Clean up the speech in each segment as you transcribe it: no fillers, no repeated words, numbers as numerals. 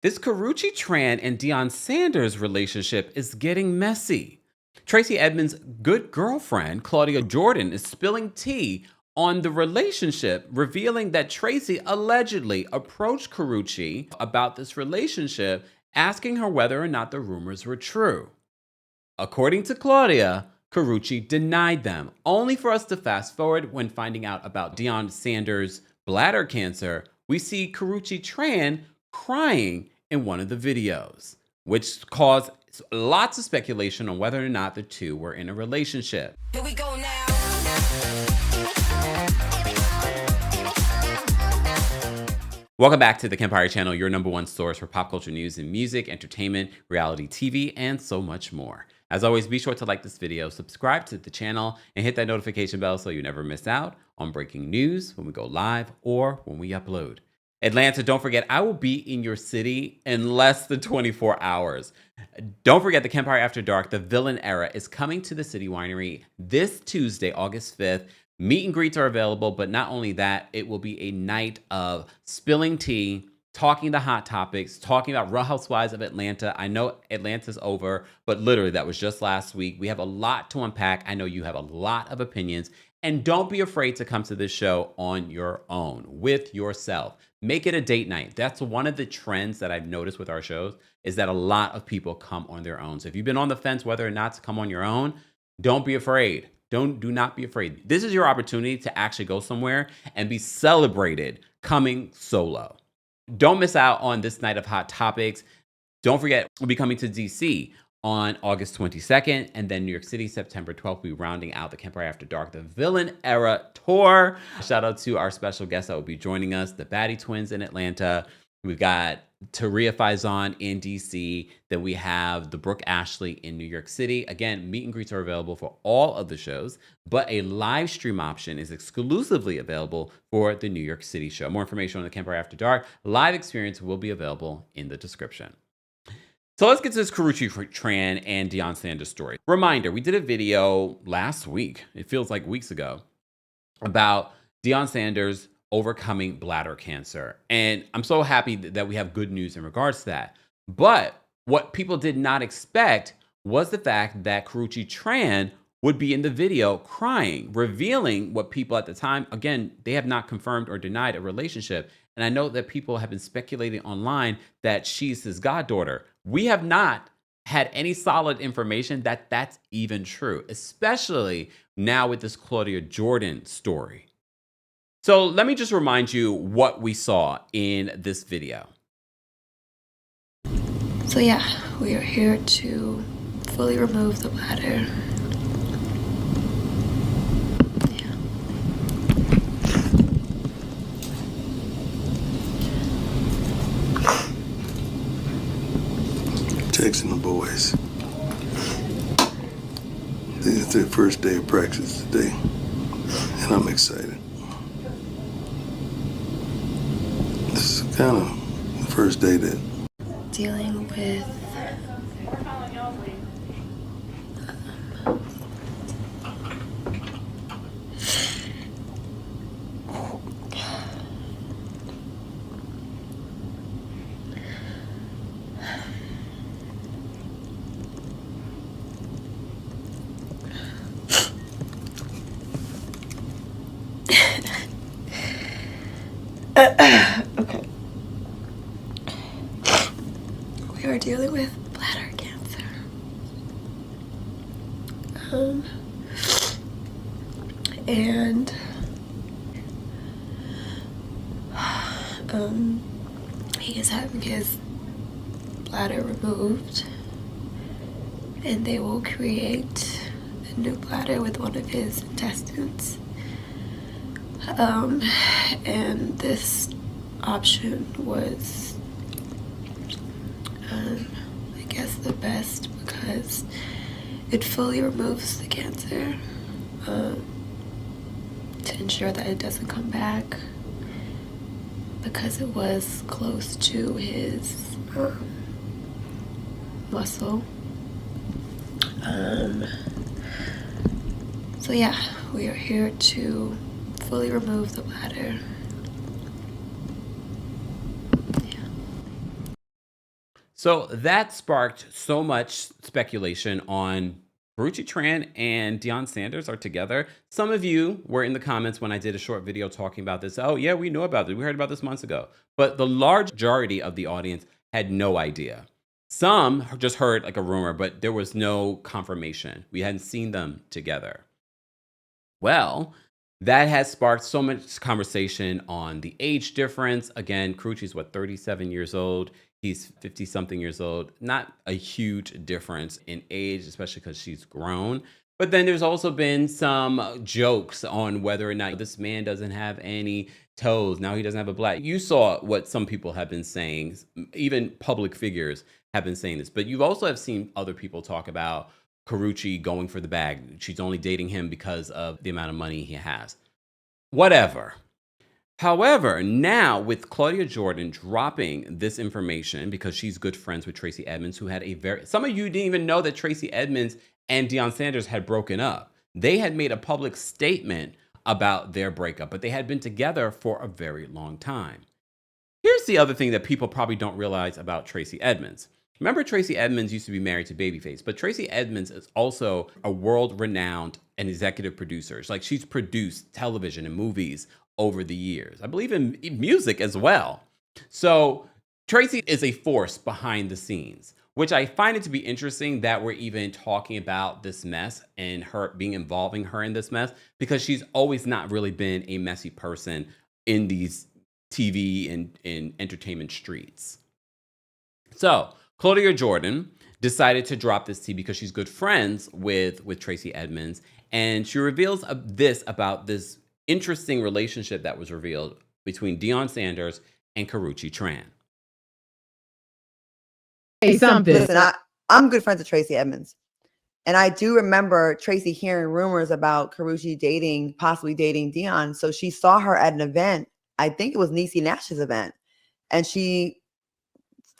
This Karrueche Tran and Deion Sanders relationship is getting messy. Tracy Edmonds' good girlfriend, Claudia Jordan, is spilling tea on the relationship, revealing that Tracy allegedly approached Karrueche about this relationship, asking her whether or not the rumors were true. According to Claudia, Karrueche denied them, only for us to fast forward when finding out about Deion Sanders' bladder cancer. We see Karrueche Tran crying in one of the videos, which caused lots of speculation on whether or not the two were in a relationship. Here we go now. Welcome back to the Kempire channel, your #1 source for pop culture news and music, entertainment, reality TV, and so much more. As always, be sure to like this video, subscribe to the channel, and hit that notification bell so you never miss out on breaking news when we go live or when we upload. Atlanta, don't forget, I will be in your city in less than 24 hours. Don't forget, the Kempire After Dark, the Villain Era, is coming to the City Winery this Tuesday, August 5th. Meet and greets are available, but not only that, it will be a night of spilling tea, talking the hot topics, talking about Real Housewives of Atlanta. I know Atlanta's over, but literally that was just last week. We have a lot to unpack. I know you have a lot of opinions. And don't be afraid to come to this show on your own, with yourself. Make it a date night. That's one of the trends that I've noticed with our shows, is that a lot of people come on their own. So if you've been on the fence whether or not to come on your own, don't be afraid. Do not be afraid. This is your opportunity to actually go somewhere and be celebrated coming solo. Don't miss out on this night of hot topics. Don't forget, we'll be coming to DC on August 22nd, and then New York City, September 12th. We'll be rounding out the Kempire After Dark, the Villain Era Tour. Shout out to our special guests that will be joining us, the Baddie Twins in Atlanta. We've got Taria Faison in DC. Then we have the Brooke Ashley in New York City. Again, meet and greets are available for all of the shows, but a live stream option is exclusively available for the New York City show. More information on the Kempire After Dark live experience will be available in the description. So let's get to this Karrueche Tran and Deion Sanders story. Reminder, we did a video last week, it feels like weeks ago, about Deion Sanders overcoming bladder cancer. And I'm so happy that we have good news in regards to that. But what people did not expect was the fact that Karrueche Tran would be in the video crying, revealing what people at the time, again, they have not confirmed or denied a relationship. And I know that people have been speculating online that she's his goddaughter. We have not had any solid information that that's even true, especially now with this Claudia Jordan story. So let me just remind you what we saw in this video. So yeah, we are here to fully remove the bladder. Texting the boys. It's their first day of practice today, and I'm excited. This is kind of the first day that Dealing with okay. We are dealing with bladder cancer. And he is having his bladder removed, and they will create a new bladder with one of his intestines. And this option was, I guess, the best because it fully removes the cancer, to ensure that it doesn't come back, because it was close to his muscle. So yeah, we are here to fully remove the bladder. So that sparked so much speculation on Karrueche Tran and Deion Sanders are together. Some of you were in the comments when I did a short video talking about this. Oh, yeah, we know about it. We heard about this months ago. But the large majority of the audience had no idea. Some just heard like a rumor, but there was no confirmation. We hadn't seen them together. Well, that has sparked so much conversation on the age difference. Again, Karrueche's 37 years old. He's 50 something years old. Not a huge difference in age, especially because she's grown. But then there's also been some jokes on whether or not this man doesn't have any toes. Now he doesn't have a black. You saw what some people have been saying. Even public figures have been saying this. But you've also have seen other people talk about Karrueche going for the bag. She's only dating him because of the amount of money he has. Whatever. However, now with Claudia Jordan dropping this information because she's good friends with Tracy Edmonds, who had some of you didn't even know that Tracy Edmonds and Deion Sanders had broken up. They had made a public statement about their breakup, but they had been together for a very long time. Here's the other thing that people probably don't realize about Tracy Edmonds. Remember, Tracy Edmonds used to be married to Babyface, but Tracy Edmonds is also a world-renowned and executive producer. Like, she's produced television and movies over the years. I believe in music as well. So Tracy is a force behind the scenes, which I find it to be interesting that we're even talking about this mess and her involving her in this mess, because she's always not really been a messy person in these TV and entertainment streets. So Claudia Jordan decided to drop this tea because she's good friends with Tracy Edmonds, and she reveals this about this interesting relationship that was revealed between Deion Sanders and Karrueche Tran. Hey, something. Listen, I'm good friends with Tracy Edmonds. And I do remember Tracy hearing rumors about Karrueche possibly dating Deion. So she saw her at an event. I think it was Niecy Nash's event. And she,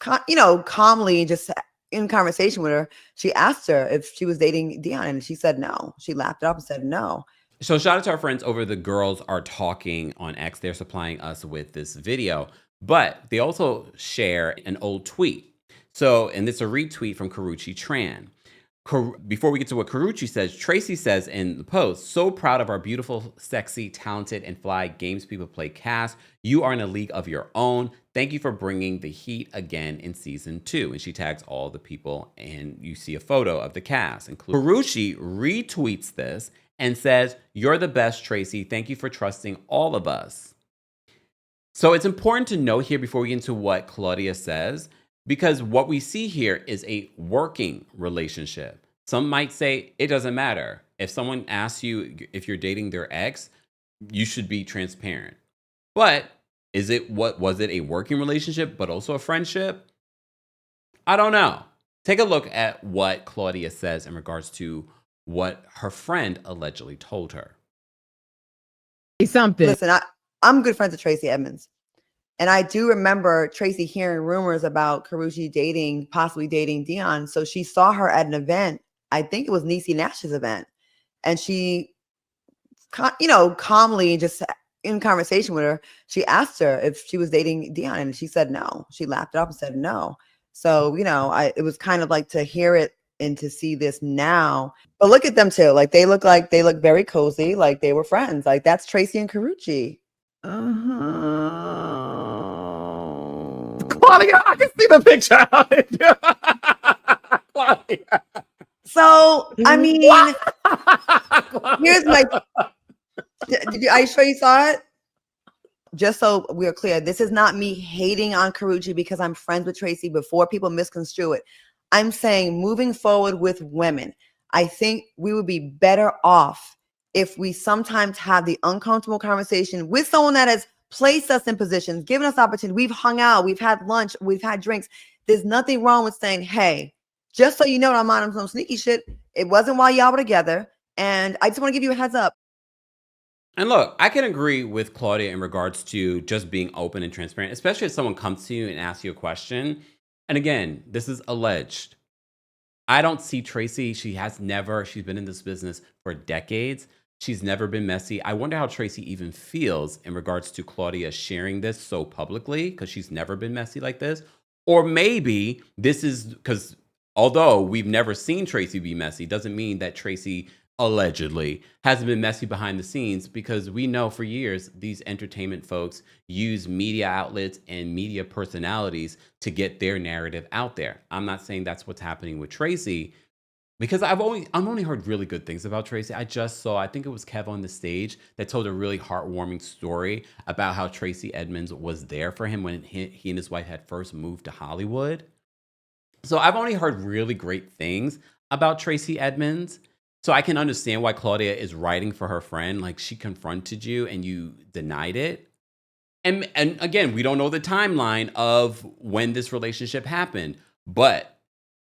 calmly, just in conversation with her, she asked her if she was dating Deion, and she said no. She laughed it up and said no. So shout out to our friends over The Girls Are Talking on X. They're supplying us with this video, but they also share an old tweet. So, and it's a retweet from Karrueche Tran. Before we get to what Karrueche says, Tracy says in the post, "So proud of our beautiful, sexy, talented, and fly Games People Play cast. You are in a league of your own. Thank you for bringing the heat again in season 2. And she tags all the people, and you see a photo of the cast. Karrueche retweets this and says, "You're the best, Tracy. Thank you for trusting all of us." So it's important to note here before we get into what Claudia says, because what we see here is a working relationship. Some might say it doesn't matter. If someone asks you if you're dating their ex, you should be transparent. But was it a working relationship, but also a friendship? I don't know. Take a look at what Claudia says in regards to what her friend allegedly told her. Something. Listen, I'm good friends with Tracy Edmonds. And I do remember Tracy hearing rumors about Karrueche possibly dating Deion. So she saw her at an event. I think it was Niecy Nash's event. And she, calmly, just in conversation with her, she asked her if she was dating Deion, and she said no. She laughed it up and said no. So, it was kind of like to hear it and to see this now. But look at them too. Like they look very cozy, like they were friends. Like that's Tracy and Karrueche. Claudia, I can see the picture. Claudia. So, I mean, here's my. Are you sure you saw it? Just so we're clear, this is not me hating on Karrueche because I'm friends with Tracy before people misconstrue it. I'm saying moving forward with women, I think we would be better off if we sometimes have the uncomfortable conversation with someone that has placed us in positions, given us opportunity. We've hung out, we've had lunch, we've had drinks. There's nothing wrong with saying, hey, just so you know, I'm on some sneaky shit. It wasn't while y'all were together. And I just want to give you a heads up. And look, I can agree with Claudia in regards to just being open and transparent, especially if someone comes to you and asks you a question. And again, this is alleged. I don't see Tracy. She's been in this business for decades. She's never been messy. I wonder how Tracy even feels in regards to Claudia sharing this so publicly, because she's never been messy like this. Or maybe this is because although we've never seen Tracy be messy, doesn't mean that Tracy allegedly hasn't been messy behind the scenes, because we know for years these entertainment folks use media outlets and media personalities to get their narrative out there. I'm not saying that's what's happening with Tracy, because I've only heard really good things about Tracy. I just saw, I think it was Kev on the Stage that told a really heartwarming story about how Tracy Edmonds was there for him when he and his wife had first moved to Hollywood. So I've only heard really great things about Tracy Edmonds. So I can understand why Claudia is writing for her friend. Like, she confronted you and you denied it. And again, we don't know the timeline of when this relationship happened, but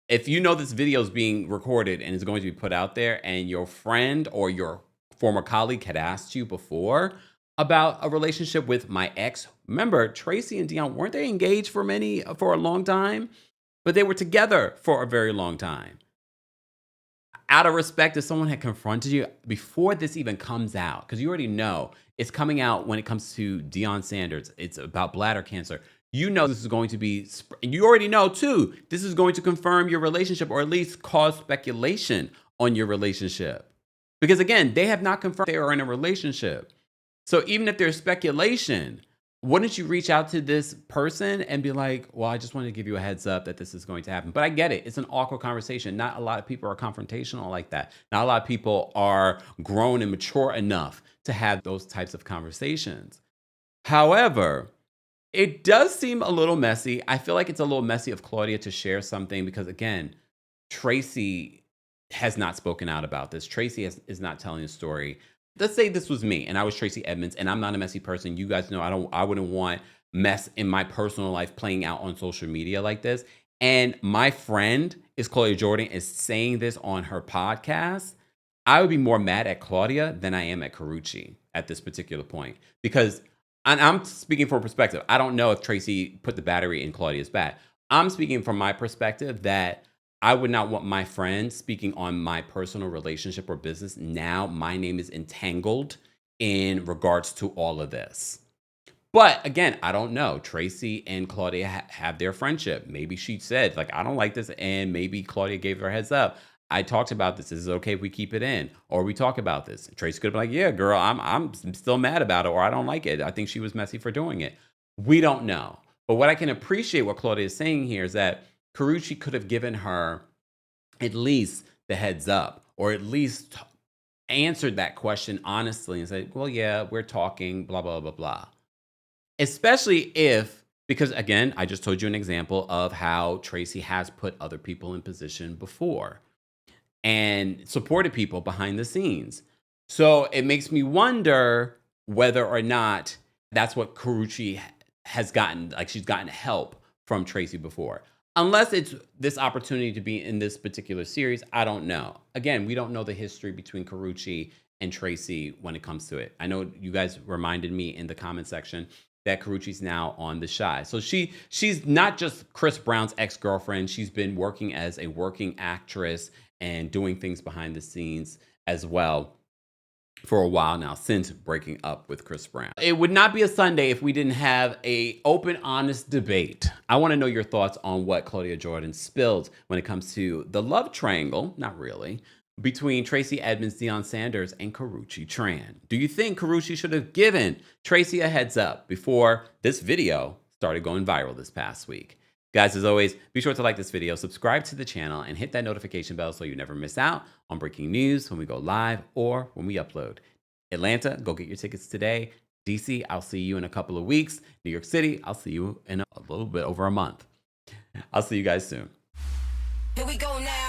if you know this video is being recorded and is going to be put out there, and your friend or your former colleague had asked you before about a relationship with my ex, remember Tracy and Deion, weren't they engaged for a long time? But they were together for a very long time. Out of respect, if someone had confronted you before this even comes out, because you already know it's coming out when it comes to Deion Sanders, it's about bladder cancer. You know this is going to be, and you already know too, this is going to confirm your relationship, or at least cause speculation on your relationship. Because again, they have not confirmed they are in a relationship. So even if there's speculation, wouldn't you reach out to this person and be like, well, I just wanted to give you a heads up that this is going to happen. But I get it. It's an awkward conversation. Not a lot of people are confrontational like that. Not a lot of people are grown and mature enough to have those types of conversations. However, it does seem a little messy. I feel like it's a little messy of Claudia to share something because, again, Tracy has not spoken out about this. Tracy is not telling a story. Let's say this was me and I was Tracy Edmonds, and I'm not a messy person. You guys know I wouldn't want mess in my personal life playing out on social media like this. And my friend is Claudia Jordan is saying this on her podcast. I would be more mad at Claudia than I am at Karrueche at this particular point, because and I'm speaking from perspective. I don't know if Tracy put the battery in Claudia's back. I'm speaking from my perspective that I would not want my friend speaking on my personal relationship or business. Now my name is entangled in regards to all of this. But again, I don't know. Tracy and Claudia have their friendship. Maybe she said, like, I don't like this. And maybe Claudia gave her a heads up. I talked about this. Is it okay if we keep it in? Or we talk about this? Tracy could have been like, yeah, girl, I'm still mad about it, or I don't like it. I think she was messy for doing it. We don't know. But what I can appreciate what Claudia is saying here is that Karrueche could have given her at least the heads up, or at least answered that question honestly and said, well, yeah, we're talking, blah, blah, blah, blah. Especially if, because again, I just told you an example of how Tracy has put other people in position before and supported people behind the scenes. So it makes me wonder whether or not that's what Karrueche has gotten, like she's gotten help from Tracy before. Unless it's this opportunity to be in this particular series, I don't know. Again, we don't know the history between Karrueche and Tracy when it comes to it. I know you guys reminded me in the comment section that Karrueche's now on The Chi. So she's not just Chris Brown's ex-girlfriend. She's been working as a working actress and doing things behind the scenes as well for a while now, since breaking up with Chris Brown. It would not be a Sunday if we didn't have a open, honest debate. I want to know your thoughts on what Claudia Jordan spilled when it comes to the love triangle, not really, between Tracy Edmonds, Deion Sanders, and Karrueche Tran. Do you think Karrueche should have given Tracy a heads up before this video started going viral this past week? Guys, as always, be sure to like this video, subscribe to the channel, and hit that notification bell so you never miss out on breaking news when we go live or when we upload. Atlanta, go get your tickets today. DC, I'll see you in a couple of weeks. New York City, I'll see you in a little bit over a month. I'll see you guys soon. Here we go now.